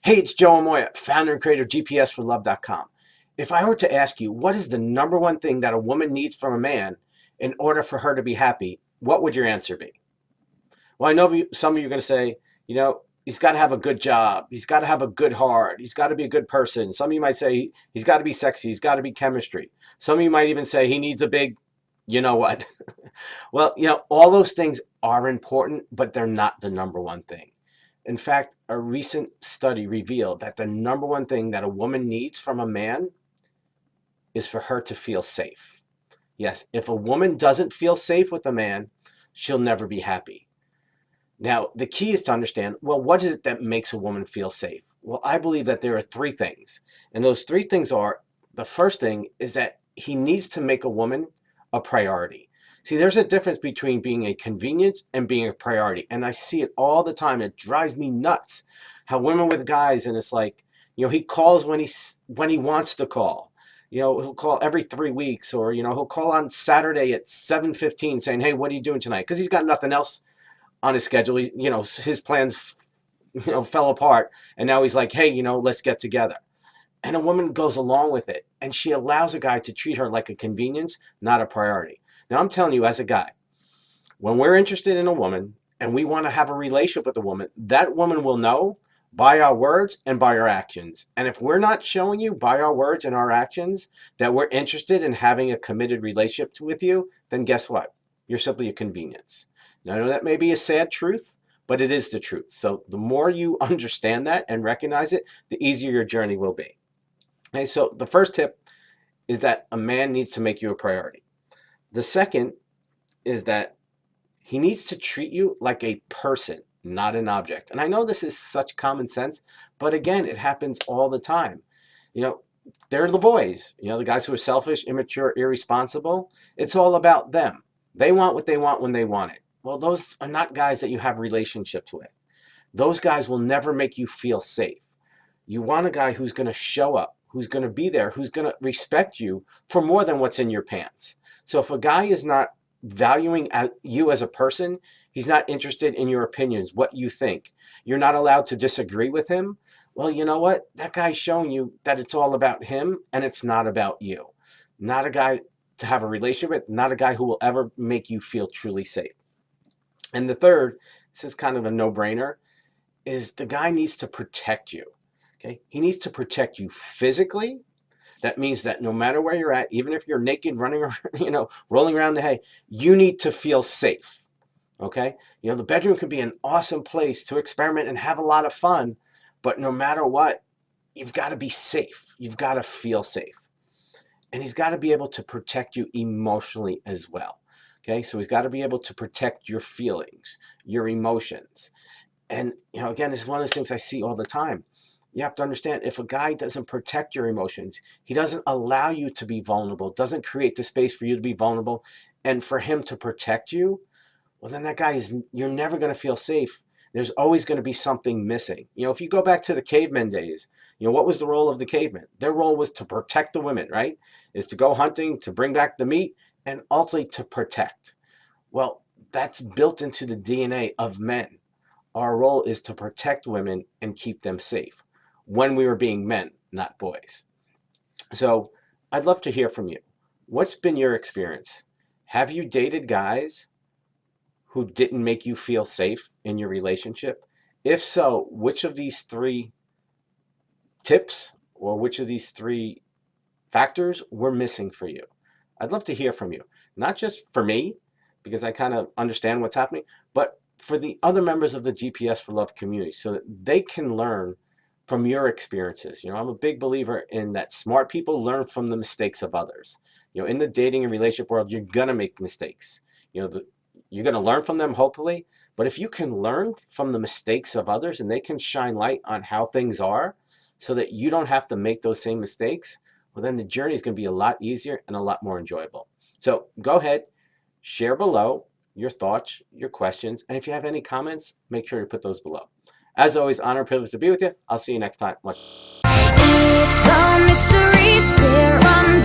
Hey, it's Joe Amoia, founder and creator of GPSforlove.com. If I were to ask you, what is the number one thing that a woman needs from a man in order for her to be happy, what would your answer be? Well, I know some of you are going to say, he's got to have a good job. He's got to have a good heart. He's got to be a good person. Some of you might say he's got to be sexy. He's got to be chemistry. Some of you might even say he needs a big, you know what? Well, all those things are important, but they're not the number one thing. In fact, a recent study revealed that the number one thing that a woman needs from a man is for her to feel safe. Yes, if a woman doesn't feel safe with a man, she'll never be happy. Now, the key is to understand, well, what is it that makes a woman feel safe? Well, I believe that there are three things. And those three things are, the first thing is that he needs to make a woman a priority. See, there's a difference between being a convenience and being a priority. And I see it all the time. It drives me nuts how women with guys, and it's like, he calls when he wants to call. He'll call every 3 weeks, or, he'll call on Saturday at 7:15 saying, hey, what are you doing tonight? Because he's got nothing else on his schedule. His plans, fell apart. And now he's like, hey, let's get together. And a woman goes along with it. And she allows a guy to treat her like a convenience, not a priority. Now, I'm telling you, as a guy, when we're interested in a woman and we want to have a relationship with a woman, that woman will know by our words and by our actions. And if we're not showing you by our words and our actions that we're interested in having a committed relationship with you, then guess what? You're simply a convenience. Now, I know that may be a sad truth, but it is the truth. So the more you understand that and recognize it, the easier your journey will be. Okay, so the first tip is that a man needs to make you a priority. The second is that he needs to treat you like a person, not an object. And I know this is such common sense, but again, it happens all the time. They're the boys, the guys who are selfish, immature, irresponsible. It's all about them. They want what they want when they want it. Well, those are not guys that you have relationships with. Those guys will never make you feel safe. You want a guy who's going to show up, who's going to be there, who's going to respect you for more than what's in your pants. So if a guy is not valuing you as a person, he's not interested in your opinions, what you think, you're not allowed to disagree with him, well, you know what? That guy's showing you that it's all about him and it's not about you. Not a guy to have a relationship with, not a guy who will ever make you feel truly safe. And the third, this is kind of a no-brainer, is the guy needs to protect you. Okay? He needs to protect you physically. That means that no matter where you're at, even if you're naked, running around, rolling around the hay, you need to feel safe. Okay? The bedroom can be an awesome place to experiment and have a lot of fun, but no matter what, you've got to be safe. You've got to feel safe. And he's got to be able to protect you emotionally as well. Okay? So he's got to be able to protect your feelings, your emotions. And, again, this is one of those things I see all the time. You have to understand, if a guy doesn't protect your emotions, he doesn't allow you to be vulnerable, doesn't create the space for you to be vulnerable, and for him to protect you, well, then that guy you're never going to feel safe. There's always going to be something missing. If you go back to the cavemen days, what was the role of the cavemen? Their role was to protect the women, right? Is to go hunting, to bring back the meat, and ultimately to protect. Well, that's built into the DNA of men. Our role is to protect women and keep them safe when we were being men, not boys. So I'd love to hear from you. What's been your experience? Have you dated guys who didn't make you feel safe in your relationship? If so, which of these three tips or which of these three factors were missing for you? I'd love to hear from you. Not just for me, because I kind of understand what's happening, but for the other members of the GPS for Love community so that they can learn from your experiences. I'm a big believer in that smart people learn from the mistakes of others. In the dating and relationship world, you're going to make mistakes. You're going to learn from them, hopefully. But if you can learn from the mistakes of others and they can shine light on how things are so that you don't have to make those same mistakes, well, then the journey is going to be a lot easier and a lot more enjoyable. So go ahead, share below your thoughts, your questions, and if you have any comments, make sure you put those below. As always, honor and privilege to be with you. I'll see you next time. Much. It's all mysteries here on